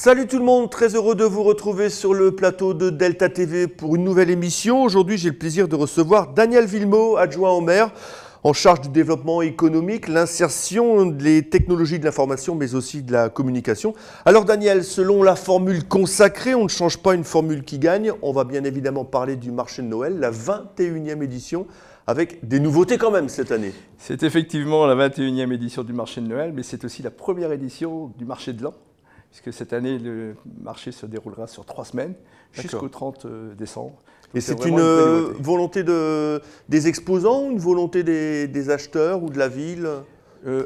Salut tout le monde, très heureux de vous retrouver sur le plateau de Delta TV pour une nouvelle émission. Aujourd'hui, j'ai le plaisir de recevoir Daniel Villemot, adjoint au maire, en charge du développement économique, l'insertion des technologies de l'information, mais aussi de la communication. Alors Daniel, selon la formule consacrée, on ne change pas une formule qui gagne. On va bien évidemment parler du marché de Noël, la 21e édition, avec des nouveautés quand même cette année. C'est effectivement la 21e édition du marché de Noël, mais c'est aussi la première édition du marché de l'an, puisque cette année, le marché se déroulera sur 3 semaines, jusqu'au 30 décembre. Donc et c'est une volonté des exposants ou une volonté des acheteurs ou de la ville?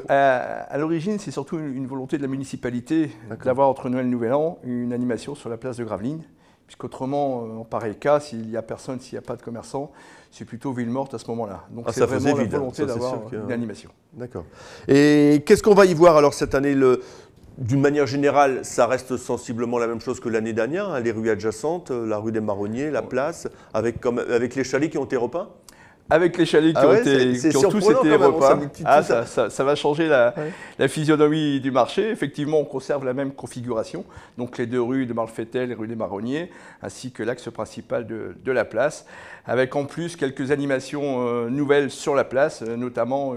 À l'origine, c'est surtout une volonté de la municipalité d'avoir entre Noël et Nouvel An une animation sur la place de Gravelines, puisqu'autrement, en pareil cas, s'il n'y a personne, s'il n'y a pas de commerçants, c'est plutôt ville morte à ce moment-là. Donc c'est vraiment la volonté d'avoir une animation. D'accord. Et qu'est-ce qu'on va y voir alors cette année? D'une manière générale, ça reste sensiblement la même chose que l'année dernière, hein, les rues adjacentes, la rue des Marronniers, la place, avec les chalets qui ont été repeints? Avec les chalets qui ont tous été repeints, ça va changer la physionomie du marché. Effectivement, on conserve la même configuration, donc les 2 rues de Marlefetel et rue des Marronniers, ainsi que l'axe principal de la place, avec en plus quelques animations nouvelles sur la place, notamment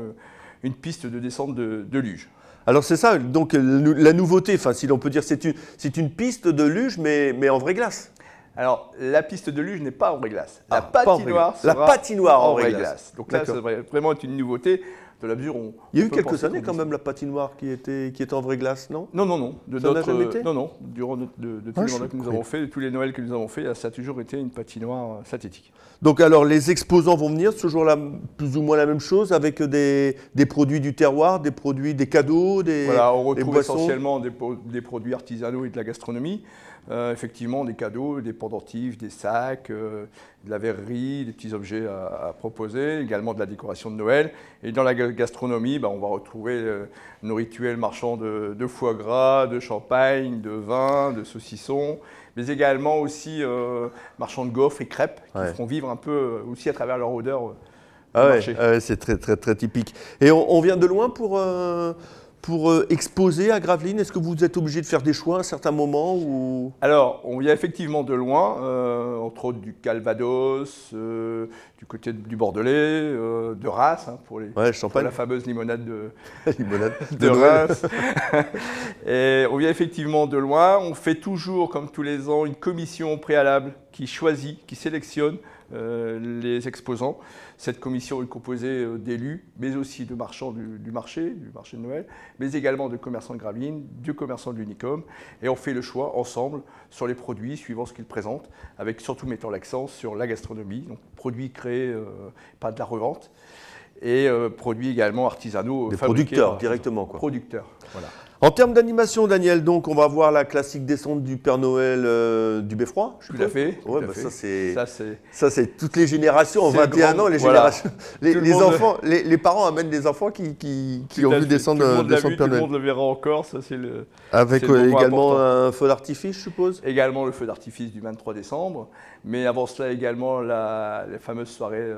une piste de descente de luge. Alors c'est ça, donc la nouveauté, enfin si l'on peut dire, c'est une piste de luge mais en vraie glace. Alors la piste de luge n'est pas en vraie glace. La patinoire sera en vraie glace. Donc là, ça va vraiment être une nouveauté. De la mesure où il y a eu quelques années quand même la patinoire qui était en vraie glace, non? Non. Ça n'a jamais été? Non. Durant tous les mandats que nous avons fait, de tous les Noëls que nous avons fait, ça a toujours été une patinoire synthétique. Donc alors les exposants vont venir, c'est toujours plus ou moins la même chose, avec des produits du terroir, des cadeaux, Voilà, on retrouve essentiellement des produits artisanaux et de la gastronomie. Effectivement, des cadeaux, des pendentifs, des sacs, de la verrerie, des petits objets à proposer, également de la décoration de Noël. Et dans la gastronomie, on va retrouver nos rituels marchands de foie gras, de champagne, de vin, de saucissons, mais également aussi marchands de gaufres et crêpes qui feront vivre un peu aussi à travers leur odeur marché. C'est très typique. Et on vient de loin pour exposer à Gravelines. Est-ce que vous êtes obligé de faire des choix à un certain moment ou... Alors, on vient effectivement de loin, entre autres du Calvados, du côté du Bordelais, de Reims, pour la fameuse limonade de Reims. Et on vient effectivement de loin. On fait toujours, comme tous les ans, une commission préalable qui choisit, qui sélectionne les exposants. Cette commission est composée d'élus, mais aussi de marchands du marché de Noël, mais également de commerçants de Gravelines, de commerçants de l'Unicom. Et on fait le choix ensemble sur les produits suivant ce qu'ils présentent, avec surtout mettant l'accent sur la gastronomie, donc produits créés, pas de la revente, et produits également artisanaux. Des producteurs directement, quoi. Producteurs, voilà. En termes d'animation, Daniel, donc on va voir la classique descente du Père Noël du Beffroi. Tout à fait. Ça, c'est toutes les générations, en 21 ans, les générations. Les parents amènent des enfants qui ont vu descendre Père Noël. Tout le monde le verra encore, ça c'est le. Avec également un feu d'artifice, je suppose. Également le feu d'artifice du 23 décembre, mais avant cela également les fameuses soirées.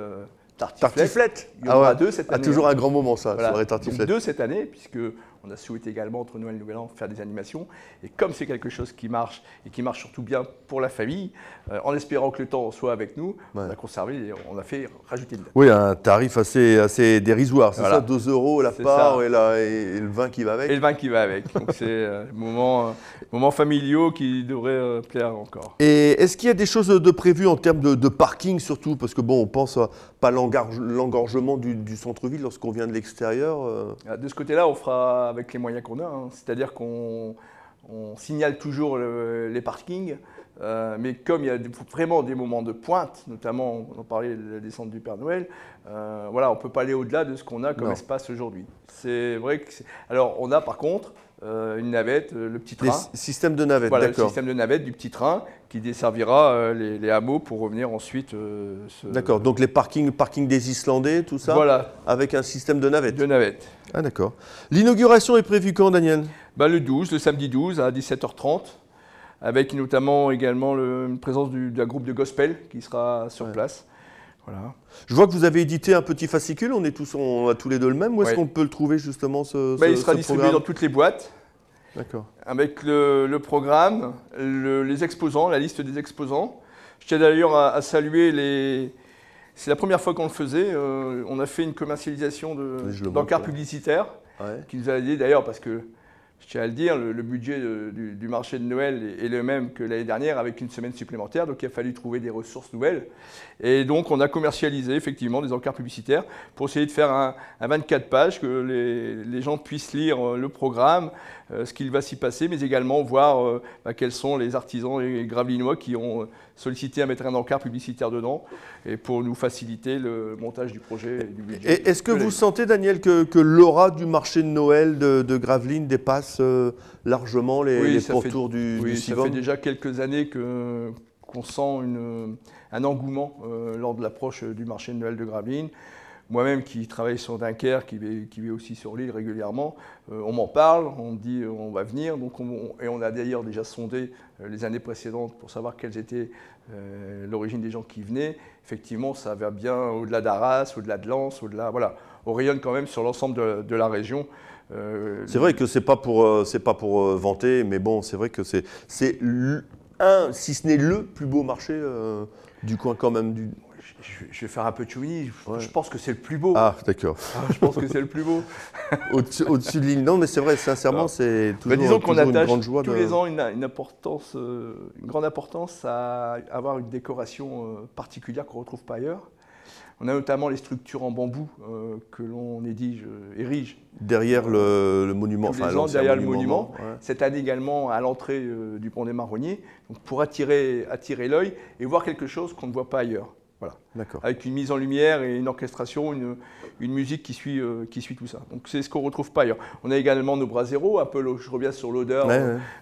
Tartiflette. Il y en aura 2 cette année. Toujours un grand moment, ça, soirée tartiflette. 2 cette année, puisqu'on a souhaité également, entre Noël et Nouvel An, faire des animations. Et comme c'est quelque chose qui marche, et qui marche surtout bien pour la famille, en espérant que le temps soit avec nous, on a conservé et on a fait rajouter une date. Oui, un tarif assez dérisoire, c'est ça, 2 € la part et le vin qui va avec. Et le vin qui va avec. Donc c'est moments familiaux qui devraient plaire encore. Et est-ce qu'il y a des choses de prévues en termes de parking surtout? Parce que on pense pas l'engorgement du centre-ville lorsqu'on vient de l'extérieur. De ce côté-là, on fera avec les moyens qu'on a. C'est-à-dire qu'on signale toujours les parkings, mais comme il y a vraiment des moments de pointe, notamment, on en parlait de la descente du Père Noël, on ne peut pas aller au-delà de ce qu'on a comme espace aujourd'hui. C'est vrai que alors, on a par contre une navette, le petit train. Système de navette, voilà, d'accord. Le système de navette du petit train qui desservira les hameaux pour revenir ensuite. D'accord, donc les parkings des Islandais, tout ça, avec un système de navette. De navette. Ah d'accord. L'inauguration est prévue quand, Daniel? Le samedi 12 à 17h30, avec notamment également une présence d'un groupe de gospel qui sera sur place. Voilà. Je vois que vous avez édité un petit fascicule, on a tous les deux le même. Où est-ce qu'on peut le trouver justement il sera distribué dans toutes les boîtes. avec le programme, les exposants, la liste des exposants. Je tiens d'ailleurs à saluer c'est la première fois qu'on le faisait. On a fait une commercialisation d'encarts publicitaires qui nous a aidé d'ailleurs parce que, je tiens à le dire, le budget du marché de Noël est le même que l'année dernière avec une semaine supplémentaire. Donc il a fallu trouver des ressources nouvelles. Et donc on a commercialisé effectivement des encarts publicitaires pour essayer de faire un 24 pages, que les gens puissent lire le programme, ce qu'il va s'y passer, mais également voir quels sont les artisans et gravelinois qui ont sollicité à mettre un encart publicitaire dedans et pour nous faciliter le montage du projet et du budget. Est-ce que vous sentez, Daniel, que l'aura du marché de Noël de Gravelines dépasse largement les pourtours du Sivom? Ça fait déjà quelques années qu'on sent un engouement lors de l'approche du marché de Noël de Gravelines. Moi-même qui travaille sur Dunkerque, qui vais aussi sur l'île régulièrement, on m'en parle, on me dit on va venir. Et on a d'ailleurs déjà sondé les années précédentes pour savoir quelles étaient l'origine des gens qui venaient. Effectivement, ça va bien au-delà d'Arras, au-delà de Lens, au-delà. Voilà, on rayonne quand même sur l'ensemble de la région. C'est vrai que c'est pas pour vanter, mais bon, c'est vrai que c'est si ce n'est le plus beau marché du coin quand même. Je vais faire un peu de chouini, je pense que c'est le plus beau. Ah, d'accord. Je pense que c'est le plus beau. Au-dessus de l'île, non, mais c'est vrai, sincèrement, c'est toujours, disons qu'on attache une grande joie. Tous les ans une grande importance à avoir une décoration particulière qu'on ne retrouve pas ailleurs. On a notamment les structures en bambou que l'on érige. Derrière le monument. Derrière le monument. Ouais. Cette année également à l'entrée du pont des Marronniers, donc pour attirer l'œil et voir quelque chose qu'on ne voit pas ailleurs. Voilà. Avec une mise en lumière et une orchestration, une musique qui suit tout ça. Donc c'est ce qu'on ne retrouve pas ailleurs. On a également nos braseros, un peu, je reviens sur l'odeur,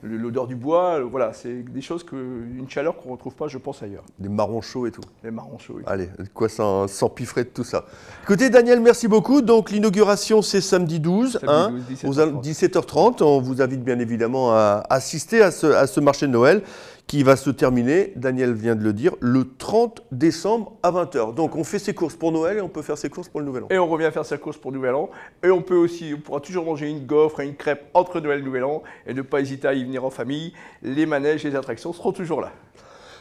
l'odeur du bois. Voilà, c'est des choses, une chaleur qu'on ne retrouve pas, je pense, ailleurs. Des marrons chauds et tout. Les marrons chauds. Allez, quoi s'empiffrer de tout ça. Écoutez, Daniel, merci beaucoup. Donc l'inauguration, c'est samedi 12, aux 17h30. On vous invite bien évidemment à assister à ce marché de Noël, qui va se terminer, Daniel vient de le dire, le 30 décembre à 20h. Donc on fait ses courses pour Noël et on peut faire ses courses pour le Nouvel An. Et on revient faire ses courses pour le Nouvel An. Et on pourra toujours manger une gaufre et une crêpe entre Noël et Nouvel An et ne pas hésiter à y venir en famille. Les manèges et les attractions seront toujours là.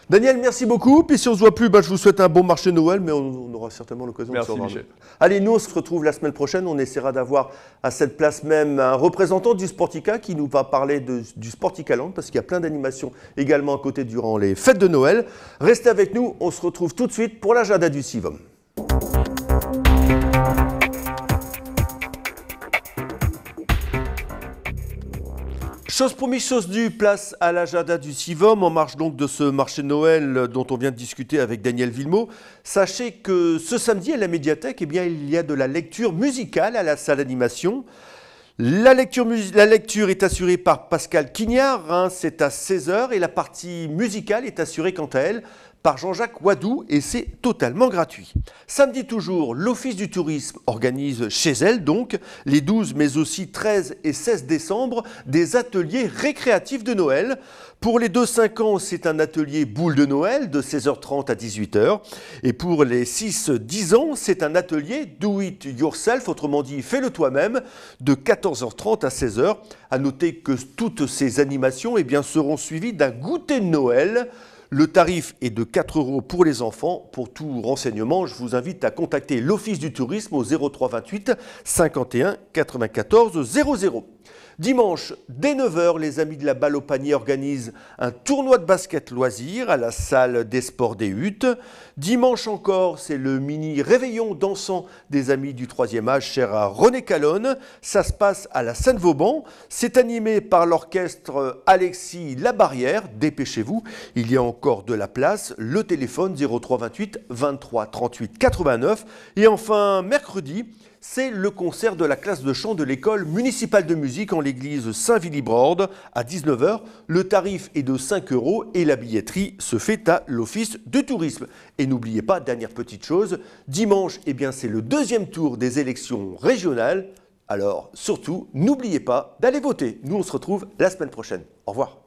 Daniel, merci beaucoup. Puis si on ne se voit plus, je vous souhaite un bon marché de Noël, mais on aura certainement l'occasion de se revoir. Michel. Allez, nous, on se retrouve la semaine prochaine. On essaiera d'avoir à cette place même un représentant du Sportica qui nous va parler du Sporticaland, parce qu'il y a plein d'animations également à côté durant les fêtes de Noël. Restez avec nous, on se retrouve tout de suite pour l'agenda du Sivom. Chose promise, chose due, place à l'agenda du Sivom, en marge donc de ce marché de Noël dont on vient de discuter avec Daniel Villemot. Sachez que ce samedi à la médiathèque, il y a de la lecture musicale à la salle d'animation. La lecture est assurée par Pascal Quignard, c'est à 16h, et la partie musicale est assurée quant à elle par Jean-Jacques Wadou, et c'est totalement gratuit. Samedi toujours, l'Office du tourisme organise chez elle donc les 12 mais aussi 13 et 16 décembre des ateliers récréatifs de Noël. Pour les 2-5 ans, c'est un atelier boule de Noël de 16h30 à 18h. Et pour les 6-10 ans, c'est un atelier do it yourself, autrement dit fais-le toi-même, de 14h30 à 16h. À noter que toutes ces animations seront suivies d'un goûter de Noël. Le tarif est de 4 € pour les enfants. Pour tout renseignement, je vous invite à contacter l'Office du tourisme au 03 28 51 94 00. Dimanche, dès 9h, les Amis de la Balle au Panier organisent un tournoi de basket loisir à la salle des sports des Huttes. Dimanche encore, c'est le mini réveillon dansant des Amis du 3e âge, cher à René Calonne. Ça se passe à la Seine-Vauban. C'est animé par l'orchestre Alexis Labarrière. Dépêchez-vous, il y a encore de la place. Le téléphone 03 28 23 38 89. Et enfin, mercredi, c'est le concert de la classe de chant de l'école municipale de musique en l'église Saint-Willibrord à 19h. Le tarif est de 5 € et la billetterie se fait à l'Office du tourisme. Et n'oubliez pas, dernière petite chose, dimanche, c'est le 2e tour des élections régionales. Alors surtout, n'oubliez pas d'aller voter. Nous, on se retrouve la semaine prochaine. Au revoir.